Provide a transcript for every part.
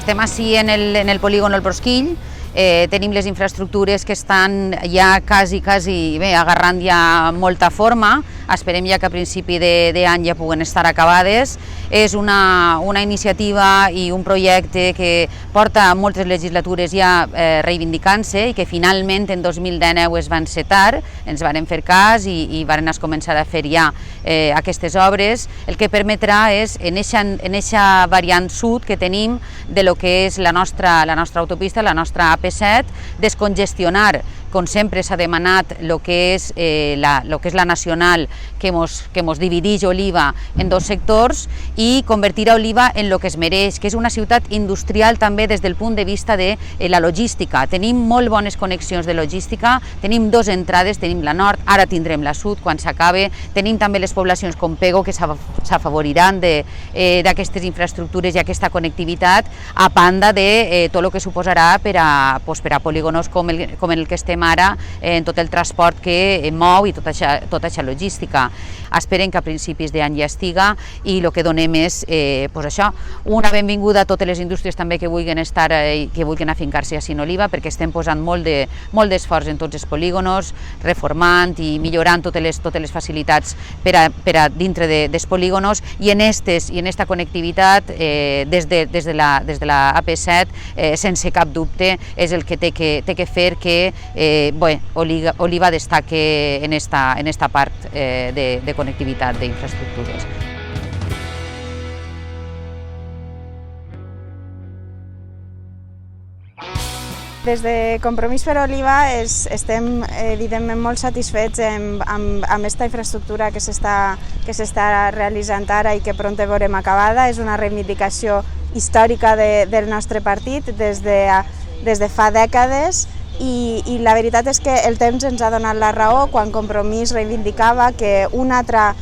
Estem així en el polígon El Brosquill, tenim les infraestructures que estan ja quasi agarrant ja molta forma, esperem ja que a principi d'any ja puguen estar acabades. És una iniciativa i un projecte que porta moltes legislatures ja reivindicant-se i que finalment en 2019 es va encetar, ens varen fer cas i varen començar a fer ja aquestes obres, el que permetrà és en eixa variant sud que tenim de lo que és la nostra autopista, la nostra AP7, descongestionar, com sempre s'ha demanat, el que és la nacional que mos divideix Oliva en dos sectors i convertir a Oliva en el que es mereix, que és una ciutat industrial també des del punt de vista de la logística. Tenim molt bones connexions de logística, tenim dues entrades, tenim la nord, ara tindrem la sud quan s'acabe, tenim també les poblacions com Pego que s'afavoriran d'aquestes infraestructures i aquesta connectivitat, a banda de tot el que suposarà per a polígonos com el que estem ara, en tot el transport que mou i tota aquesta logística. Esperem que a principis d'any ja estiga i el que donem és això, una benvinguda a totes les indústries també que vulguin estar i que vulguin afincar-se a Oliva, perquè estem posant molt d'esforç en tots els polígonos, reformant i millorant totes les facilitats per a dintre dels polígonos i en esta connectivitat des de la AP7 sense cap dubte és el que té que fer que Oliva destaque en esta part de connectivitat d'infraestructures. Des de Compromís per Oliva estem evidentment molt satisfets amb aquesta infraestructura que s'està realitzant ara i que pront veurem acabada. És una reivindicació històrica del nostre partit des de fa dècades i la veritat és que el temps ens ha donat la raó quan Compromís reivindicava que una altra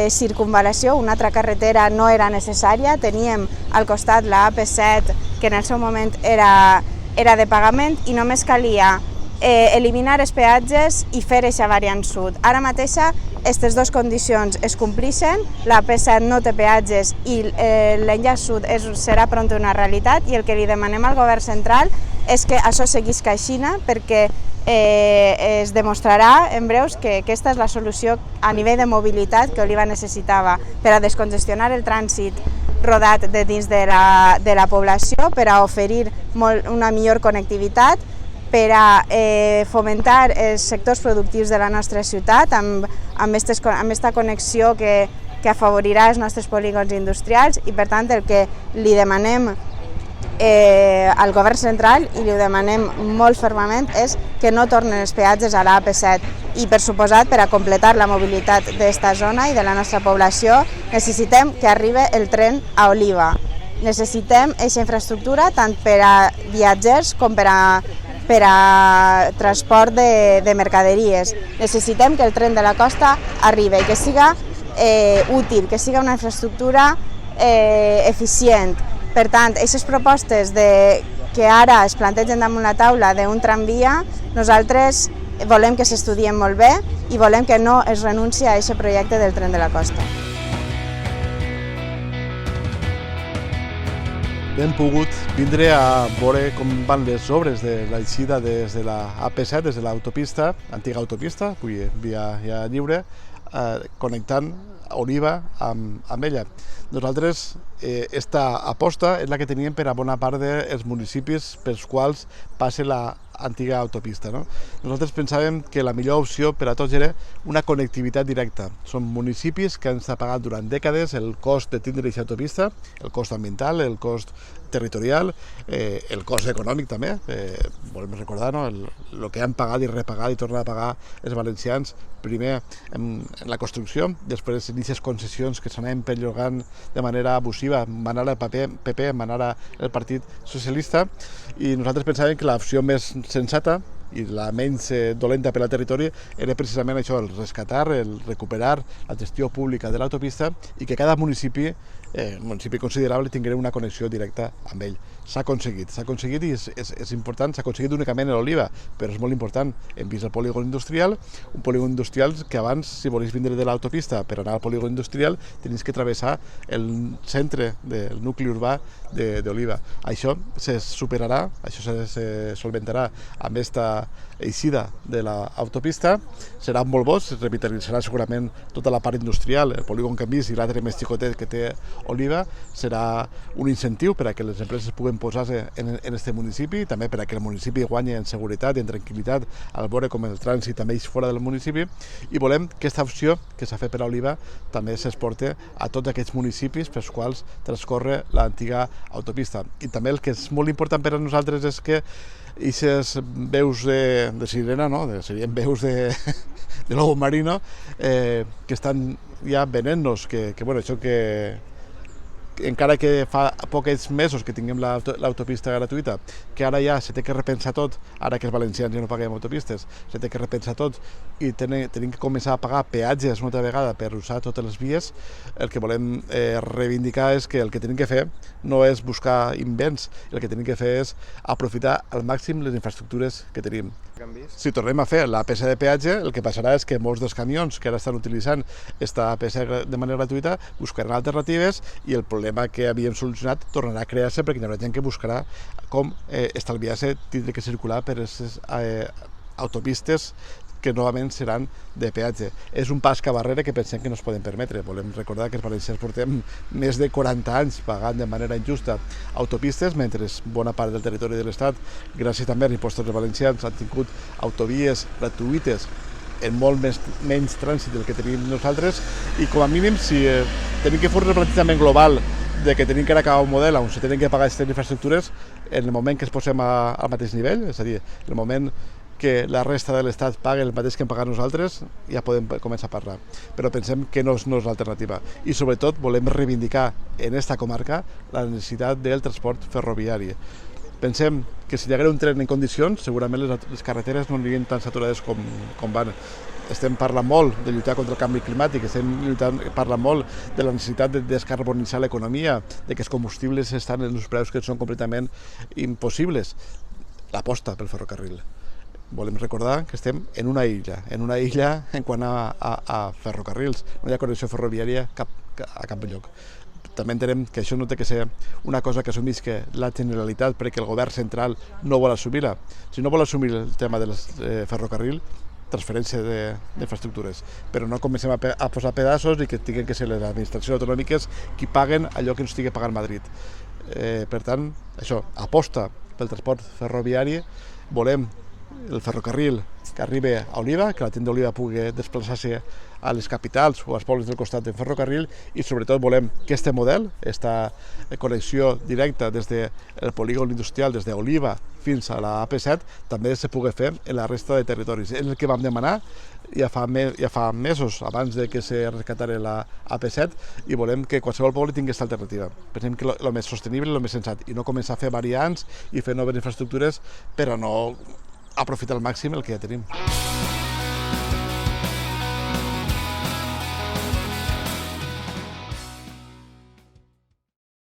circunvalació, una altra carretera no era necessària. Teníem al costat la AP7 que en el seu moment era de pagament i només calia eliminar els peatges i fer aquesta variant sud. Ara mateix aquestes dues condicions es complixen, la AP7 no té peatges i l'enllaç sud serà pront una realitat i el que li demanem al govern central és que això seguisca així perquè es demostrarà en breus que aquesta és la solució a nivell de mobilitat que Oliva necessitava per a descongestionar el trànsit rodat de dins de la població, per a oferir una millor connectivitat, per a fomentar els sectors productius de la nostra ciutat amb aquesta connexió que afavorirà els nostres polígons industrials i per tant el que li demanem al govern central i li ho demanem molt fermament és que no tornen els peatges a l'AP7 i per suposat per a completar la mobilitat d'aquesta zona i de la nostra població necessitem que arribi el tren a Oliva. Necessitem aquesta infraestructura tant per a viatgers com per a transport de mercaderies. Necessitem que el tren de la costa arribi i que siga útil, que siga una infraestructura eficient. Per tant, aquestes propostes que ara es plantegen damunt la taula d'un tramvia, nosaltres volem que s'estudien molt bé i volem que no es renunci a aquest projecte del tren de la costa. Hem pogut vindre a veure com van les obres de l'eixida des de la AP7, des de l'autopista, antiga autopista, avui via lliure, connectant Oliva amb ella. Nosaltres, aquesta aposta és la que teníem per a bona part dels municipis pels quals passa l'antiga autopista. Nosaltres pensàvem que la millor opció per a tots era una connectivitat directa. Són municipis que han pagat durant dècades el cost de tindre aquesta autopista, el cost ambiental, el cost territorial, el cost econòmic també. Volem recordar el que han pagat i repagat i tornat a pagar els valencians, primer en la construcció, després en aquestes concessions que s'anaven perllongant de manera abusiva, manar el PP, manar el Partit Socialista, i nosaltres pensàvem que l'opció més sensata i la menys dolenta per al territori era precisament això, el rescatar, el recuperar la gestió pública de l'autopista i que cada municipi un municipi considerable, tinguem una connexió directa amb ell. S'ha aconseguit i és important, s'ha aconseguit únicament a l'Oliva, però és molt important. Hem vist el polígon industrial, un polígon industrial que abans, si volies vindre de l'autopista per anar al polígon industrial, tenies que travessar el centre del nucli urbà d'Oliva. Això se superarà, això se solventarà amb aquesta eixida de l'autopista. Serà molt bo, es revitalitzarà segurament tota la part industrial, el polígon que hem vist i l'altre més xicotet que té Oliva. Serà un incentiu per a que les empreses puguen posar-se en aquest municipi, també per a que el municipi guanyi en seguretat i en tranquil·litat al veure com el trànsit també és fora del municipi, i volem que aquesta opció que s'ha fet per a Oliva també s'exporti a tots aquests municipis pels quals transcorre l'antiga autopista. I també el que és molt important per a nosaltres és que aquestes veus de sirena, no? Serien veus de lobo marino, que estan ja venent-nos, que encara que fa pocs mesos que tinguem l'autopista gratuïta, que ara ja se té que repensar tot, ara que els valencians ja no paguem autopistes, se té que repensar tot i tenim que començar a pagar peatges una altra vegada per usar totes les vies. El que volem reivindicar és que el que tenim que fer no és buscar invents, el que tenim que fer és aprofitar al màxim les infraestructures que tenim. Si tornem a fer l'APC de peatge, el que passarà és que molts dels camions que ara estan utilitzant aquesta APC de manera gratuïta buscaran alternatives i el problema que havíem solucionat tornarà a crear-se perquè hi haurà gent que buscarà com estalviar-se tindre que circular per aquestes autopistes que novament seran de peatge. És un pas cap darrere que pensem que no es poden permetre. Volem recordar que els valencians portem més de 40 anys pagant de manera injusta autopistes, mentre bona part del territori de l'Estat, gràcies també als impostos dels valencians, han tingut autovies gratuïtes en molt menys trànsit del que tenim nosaltres, i com a mínim si tenim que fer un replantejament global de que tenim que acabar un model on se tenen que pagar aquestes infraestructures en el moment que es posem al mateix nivell, és a dir, en el moment que la resta de l'Estat pagui el mateix que hem pagat nosaltres, ja podem començar a parlar. Però pensem que no és l'alternativa. I sobretot volem reivindicar en aquesta comarca la necessitat del transport ferroviari. Pensem que si hi hagués un tren en condicions, segurament les carreteres no anirien tan saturades com van. Estem parlant molt de lluitar contra el canvi climàtic, parlant molt de la necessitat de descarbonitzar l'economia, de que els combustibles estan en uns preus que són completament impossibles. L'aposta pel ferrocarril. Volem recordar que estem en una illa en quant a ferrocarrils. No hi ha connexió ferroviària a cap lloc. També entenem que això no té que ser una cosa que assumís la Generalitat perquè el govern central no vol assumir-la. Si no vol assumir el tema del ferrocarril, transferència d'infraestructures, però no comencem a posar pedaços i que tinguin que ser les administracions autonòmiques qui paguen allò que ens estigui pagant Madrid. Per tant, això, aposta pel transport ferroviari. Volem el ferrocarril que arribi a Oliva, que la gent d'Oliva pugui desplaçar-se a les capitals o als pobles del costat en ferrocarril, i sobretot volem que aquest model, aquesta connexió directa des del polígon industrial, des d'Oliva fins a la AP7, també se pugui fer en la resta de territoris. És el que vam demanar ja fa mesos abans de que se rescatara la AP7, i volem que qualsevol poble tingui aquesta alternativa. Pensem que el més sostenible, el més sensat, i no començar a fer variants i fer noves infraestructures per a no aprofitar al màxim el que ja tenim.